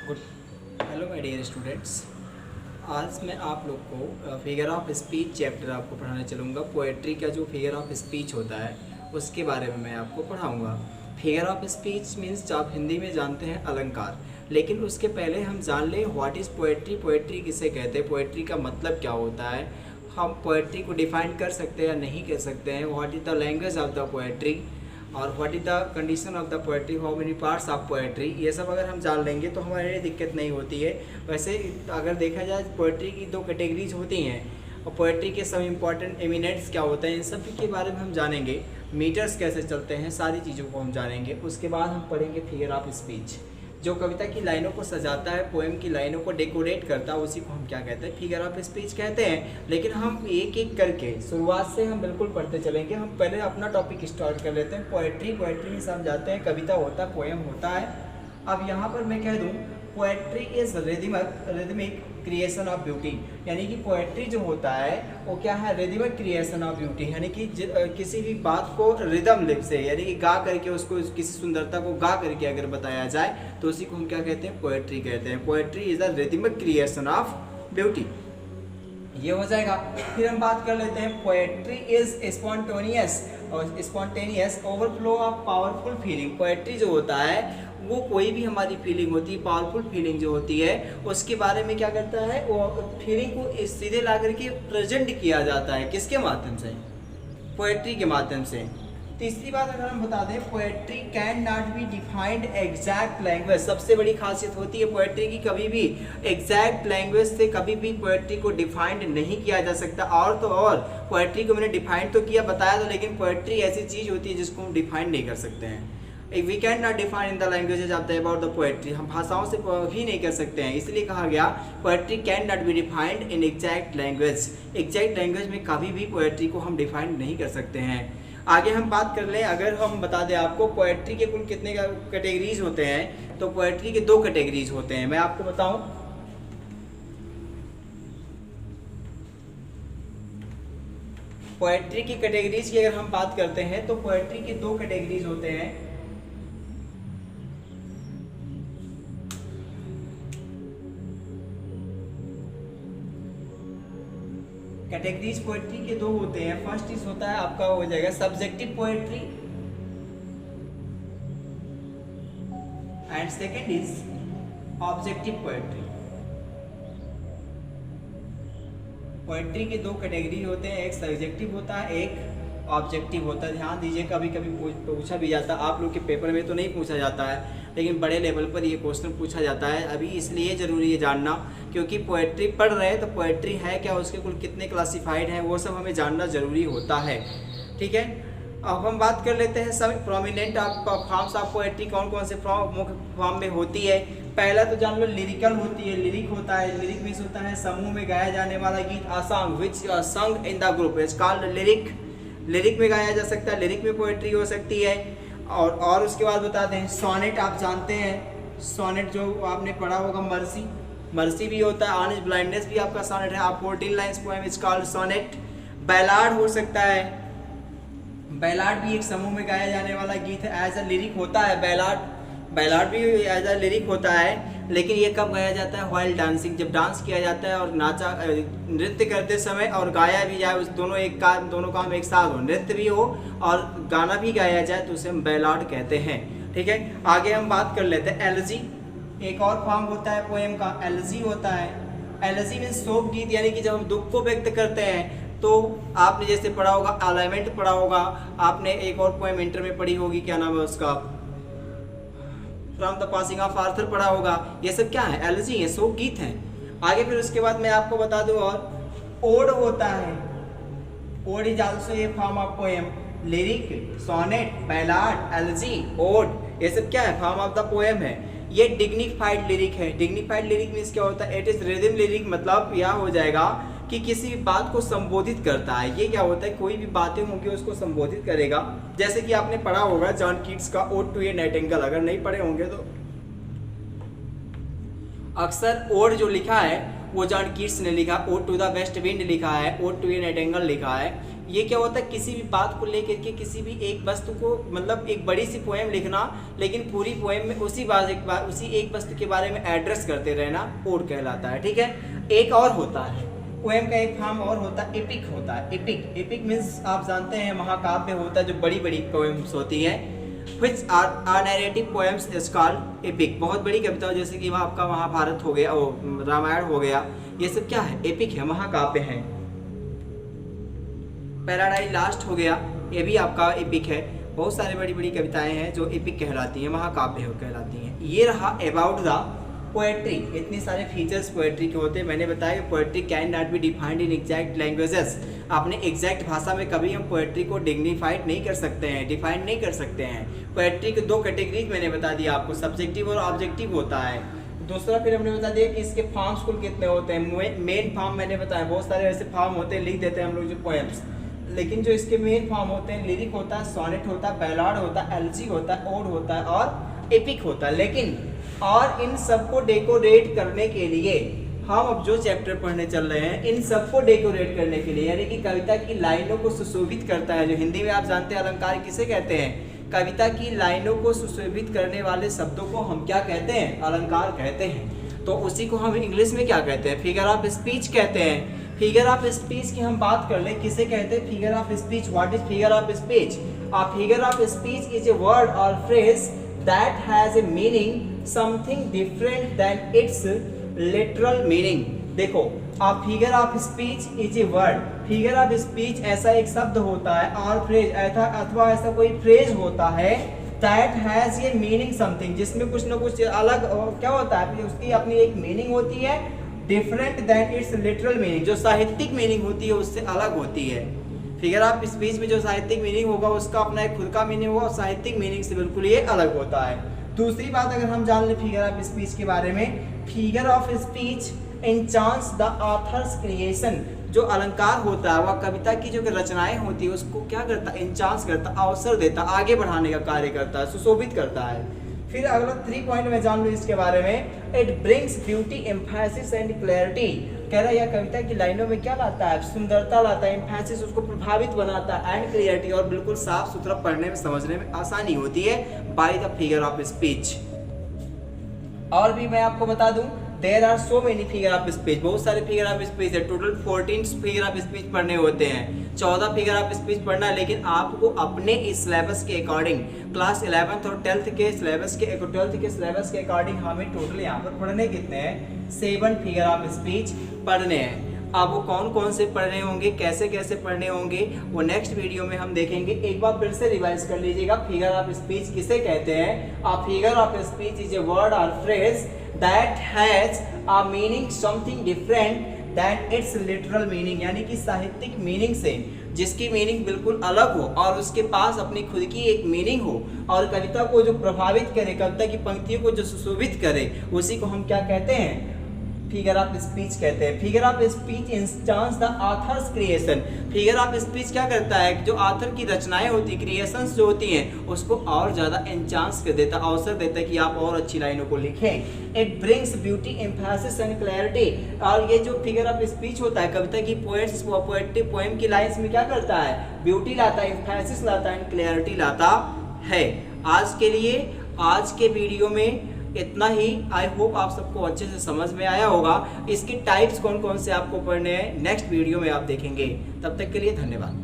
Good hello my dear students. आज मैं आप लोग को फिगर ऑफ स्पीच चैप्टर आपको पढ़ाने चलूँगा। पोएट्री का जो फिगर ऑफ स्पीच होता है उसके बारे में मैं आपको पढ़ाऊँगा। फिगर ऑफ स्पीच मीन्स आप हिंदी में जानते हैं अलंकार, लेकिन उसके पहले हम जान लें व्हाट इज़ पोएट्री। पोएट्री किसे कहते हैं, पोएट्री का मतलब क्या होता है, हम पोएट्री को डिफाइन कर सकते हैं या नहीं कर सकते हैं, what is the language of the poetry और what is the condition of the poetry, how many parts of poetry. ये सब अगर हम जान लेंगे तो हमारे लिए दिक्कत नहीं होती है। वैसे अगर देखा जाए पोएट्री की दो कैटेगरीज होती हैं और पोएट्री के सब इम्पॉर्टेंट एमिनेंट्स क्या होते हैं, इन सब के बारे में हम जानेंगे। मीटर्स कैसे चलते हैं, सारी चीज़ों को हम जानेंगे। उसके बाद हम पढ़ेंगे फिगर ऑफ स्पीच, जो कविता की लाइनों को सजाता है, पोएम की लाइनों को डेकोरेट करता है, उसी को हम क्या कहते हैं, फिगर ऑफ स्पीच कहते हैं। लेकिन हम एक एक करके शुरुआत से हम बिल्कुल पढ़ते चलेंगे। हम पहले अपना टॉपिक स्टार्ट कर लेते हैं। पोएट्री में समझाते हैं, कविता होता है, पोएम होता है। अब यहाँ पर मैं कह दूँ poetry is rhythmic creation of beauty, यानी कि पोएट्री जो होता है वो क्या है, रिदमिक क्रिएशन ऑफ ब्यूटी, यानी कि किसी भी बात को रिदम लिप से, यानी कि गा करके उसको, किसी सुंदरता को गा करके अगर बताया जाए तो उसी को हम क्या कहते हैं, पोएट्री कहते हैं। Poetry is the rhythmic creation of beauty, ये हो जाएगा। फिर हम बात कर लेते हैं poetry is spontaneous overflow of powerful feeling. Poetry जो होता है वो कोई भी हमारी फीलिंग होती है, पावरफुल फीलिंग जो होती है उसके बारे में क्या करता है, वो फीलिंग को सीधे ला करके प्रेजेंट किया जाता है। किसके माध्यम से, पोएट्री के माध्यम से। तीसरी बात अगर हम बता दें, poetry can not be defined exact language. सबसे बड़ी खासियत होती है पोएट्री की, कभी भी एग्जैक्ट लैंग्वेज से कभी भी पोएट्री को डिफाइंड नहीं किया जा सकता। और तो और पोएट्री को मैंने डिफाइंड तो किया, बताया था, लेकिन पोएट्री ऐसी चीज़ होती है जिसको हम डिफाइंड नहीं कर सकते हैं। We can not define in the languages of the about the poetry, हम भाषाओं से ही नहीं कर सकते हैं। इसलिए कहा गया poetry can not be defined in exact language. Exact language में कभी भी पोएट्री को हम डिफाइन नहीं कर सकते हैं। आगे हम बात कर लें, अगर हम बता दें आपको पोएट्री के कुल कितने कैटेगरीज होते हैं, तो पोएट्री के दो कैटेगरीज होते हैं। मैं आपको बताऊं, पोएट्री की कैटेगरीज की अगर हम बात करते हैं तो पोएट्री के दो कैटेगरीज होते हैं। कैटेगरीज पोएट्री के दो होते हैं। फर्स्ट इज होता है आपका, हो जाएगा subjective poetry and second is objective poetry. Poetry के दो कैटेगरी होते हैं, एक सब्जेक्टिव होता है, एक ऑब्जेक्टिव होता है। ध्यान दीजिए, कभी कभी पूछा भी जाता है, आप लोग के पेपर में तो नहीं पूछा जाता है लेकिन बड़े लेवल पर ये क्वेश्चन पूछा जाता है। अभी इसलिए ज़रूरी है जानना, क्योंकि पोएट्री पढ़ रहे हैं तो पोएट्री है क्या, उसके कुल कितने क्लासिफाइड हैं, वो सब हमें जानना ज़रूरी होता है। ठीक है, अब हम बात कर लेते हैं सब प्रोमिनेंट फॉर्म्स ऑफ पोएट्री कौन कौन से मुख्य फॉर्म में होती है। पहला तो जान लो लिरिकल होती है, लिरिक होता है। लिरिक मीन्स होता है समूह में गाया जाने वाला गीत, अ सॉन्ग व्हिच संग in the group is called lyric. Lyric में गाया जा सकता है, लिरिक में पोएट्री हो सकती है। और उसके बाद बता दें सोनेट, आप जानते हैं सोनेट जो आपने पढ़ा होगा, मर्सी भी होता है, ऑन इज ब्लाइंडनेस भी आपका सोनेट है। आप 14 lines poem is called sonnet. Ballad हो सकता है, बैलाड भी एक समूह में गाया जाने वाला गीत है, एज अ लिरिक होता है। बैलाड भी एज अ लिरिक होता है, लेकिन ये कब गाया जाता है, व्हाइल डांसिंग, जब डांस किया जाता है और नृत्य करते समय और गाया भी जाए, उस दोनों काम एक साथ हो, नृत्य भी हो और गाना भी गाया जाए, तो उसे हम बैलाड कहते हैं। ठीक है, आगे हम बात कर लेते हैं एलजी। एक और फॉर्म होता है पोएम का, एलजी होता है। एलजी मीन्स शोक गीत, यानी कि जब हम दुख को व्यक्त करते हैं तो आपने जैसे पढ़ा होगा अलाइनमेंट पढ़ा होगा, आपने एक और पोएम इंटर में पढ़ी होगी, क्या नाम है उसका, from the passing of Arthur पढ़ा होगा। ये सब क्या है, एलजी है, शोक गीत हैं। आगे फिर उसके बाद मैं आपको बता दूं, और ओड होता है। Ode is also a form of poem. Lyric, sonnet, ballad, elegy, ode, ये सब क्या है, फॉर्म ऑफ द पोएम है। ये डिग्निफाइड लिरिक है। डिग्निफाइड लिरिक मीन्स क्या होता है, इट इज रिदम लिरिक, मतलब यह हो जाएगा कि किसी भी बात को संबोधित करता है। ये क्या होता है, कोई भी बातें होंगी उसको संबोधित करेगा। जैसे कि आपने पढ़ा होगा जॉन कीट्स का ओड टू ए नाइटिंगेल, अगर नहीं पढ़े होंगे तो अक्सर ओड जो लिखा है वो जॉन कीट्स ने लिखा, ode to the west wind लिखा है, ओड टू ए नाइटिंगेल लिखा है। ये क्या होता है, किसी भी बात को लेकर के किसी भी एक वस्तु को, मतलब एक बड़ी सी पोएम लिखना, लेकिन पूरी पोएम में उसी एक वस्तु के बारे में एड्रेस करते रहना ओड कहलाता है। ठीक है, एक और होता है पोएम का, एक फॉर्म और होता है एपिक होता है। एपिक मीन्स आप जानते हैं महाकाव्य होता है, जो बड़ी बड़ी पोएम्स होती हैं। Which are narrative poems is called epic. बहुत बड़ी कविता जैसे कि आपका महाभारत हो गया, रामायण हो गया, ये सब क्या है, एपिक है, महाकाव्य है। पैराडाइज लास्ट हो गया, ये भी आपका एपिक है। बहुत सारी बड़ी बड़ी कविताएं हैं जो एपिक कहलाती हैं, महाकाव्य कहलाती हैं। ये रहा अबाउट द पोएट्री। इतने सारे फीचर्स पोएट्री के होते हैं। मैंने बताया कि poetry can not be defined in exact languages. आपने एग्जैक्ट भाषा में कभी हम पोएट्री को डिग्निफाइड नहीं कर सकते हैं, डिफाइन नहीं कर सकते हैं। पोएट्री के दो कैटेगरीज मैंने बता दिया आपको, सब्जेक्टिव और ऑब्जेक्टिव होता है। दूसरा फिर हमने बता दिया कि इसके फॉर्म्स कुल कितने होते हैं। मेन फॉर्म मैंने बताया, बहुत सारे ऐसे फॉर्म होते हैं, लिख देते हैं हम लोग जो पोएम्स, लेकिन जो इसके मेन फॉर्म होते हैं, लिरिक होता है, सोनेट होता है, बैलाड होता है, एलजी होता है, ओड होता है और एपिक होता है। लेकिन और इन सबको डेकोरेट करने के लिए हम अब जो चैप्टर पढ़ने चल रहे हैं, इन सबको डेकोरेट करने के लिए, यानी कि कविता की लाइनों को सुशोभित करता है। जो हिंदी में आप जानते हैं अलंकार किसे कहते हैं, कविता की लाइनों को सुशोभित करने वाले शब्दों को हम क्या कहते हैं, अलंकार कहते हैं। तो उसी को हम इंग्लिश में क्या कहते हैं, फिगर ऑफ स्पीच कहते हैं। फिगर ऑफ स्पीच की हम बात कर लें, किसे कहते हैं figure of speech. What is figure of speech? A figure of speech is a word or phrase that has a meaning something different than its literal meaning। देखो, a figure of speech is a word, figure of speech ऐसा एक शब्द होता है और phrase अथवा ऐसा कोई फ्रेज होता है that has a meaning something, जिसमें कुछ ना कुछ अलग क्या होता है, उसकी अपनी एक मीनिंग होती है, different than its literal meaning, जो साहित्यिक मीनिंग होती है उससे अलग होती है। फिगर ऑफ स्पीच में जो साहित्यिक मीनिंग होगा उसका अपना एक खुद का मीनिंग होगा और साहित्यिक मीनिंग से बिल्कुल ये अलग होता है। दूसरी बात अगर हम जान लें फिगर ऑफ स्पीच के बारे में, figure of speech enhance the author's creation. जो अलंकार होता है वह कविता की जो रचनाएं होती है उसको क्या करता है, एनचांस करता, अवसर देता, आगे बढ़ाने का कार्य करता है, सुशोभित करता है। फिर अगला 3 पॉइंट में जान लो इसके बारे में, it brings beauty, emphasis and clarity. कह रहा है यह कविता की लाइनों में क्या लाता है, सुंदरता लाता है, एम्फेसिस उसको प्रभावित बनाता है, एंड क्लैरिटी और बिल्कुल साफ सुथरा पढ़ने में समझने में आसानी होती है by the figure of speech. और भी मैं आपको बता दूं, there are so many figure of speech, बहुत सारे फिगर ऑफ स्पीच है, टोटल 14 फिगर ऑफ स्पीच पढ़ने होते हैं, 14 फिगर ऑफ स्पीच पढ़ना है। लेकिन आपको अपने इस सिलेबस के अकॉर्डिंग, क्लास 11th और 12th के सिलेबस के अकॉर्डिंग हमें टोटल यहाँ पर पढ़ने कितने हैं, 7 फिगर ऑफ स्पीच पढ़ने हैं। अब वो कौन कौन से पढ़ने होंगे, कैसे कैसे पढ़ने होंगे, वो नेक्स्ट वीडियो में हम देखेंगे। एक बार फिर से रिवाइज कर लीजिएगा, फिगर ऑफ स्पीच किसे कहते हैं। A figure of speech is a word और phrase that has a meaning something different than its literal meaning, यानी कि साहित्यिक मीनिंग से, जिसकी मीनिंग बिल्कुल अलग हो और उसके पास अपनी खुद की एक मीनिंग हो और कविता को जो प्रभावित करे, कविता की पंक्तियों को जो सुशोभित करे, उसी को हम क्या कहते हैं, फिगर ऑफ स्पीच कहते हैं। Figure of speech instance the author's creation. Figure of speech क्या करता है, जो ऑथर की रचनाएं होती है, क्रिएशंस जो होती हैं, उसको और ज़्यादा एनचांस कर देता, अवसर देता है कि आप और अच्छी लाइनों को लिखें। It brings beauty, emphasis and clarity. और ये जो फिगर ऑफ स्पीच होता है, कविता की पोएम की लाइन्स में क्या करता है, ब्यूटी लाता है, एम्फेसिस लाता है, क्लैरिटी लाता है। आज के लिए आज के वीडियो में इतना ही। आई होप आप सबको अच्छे से समझ में आया होगा। इसके टाइप्स कौन कौन से आपको पढ़ने हैं नेक्स्ट वीडियो में आप देखेंगे। तब तक के लिए धन्यवाद।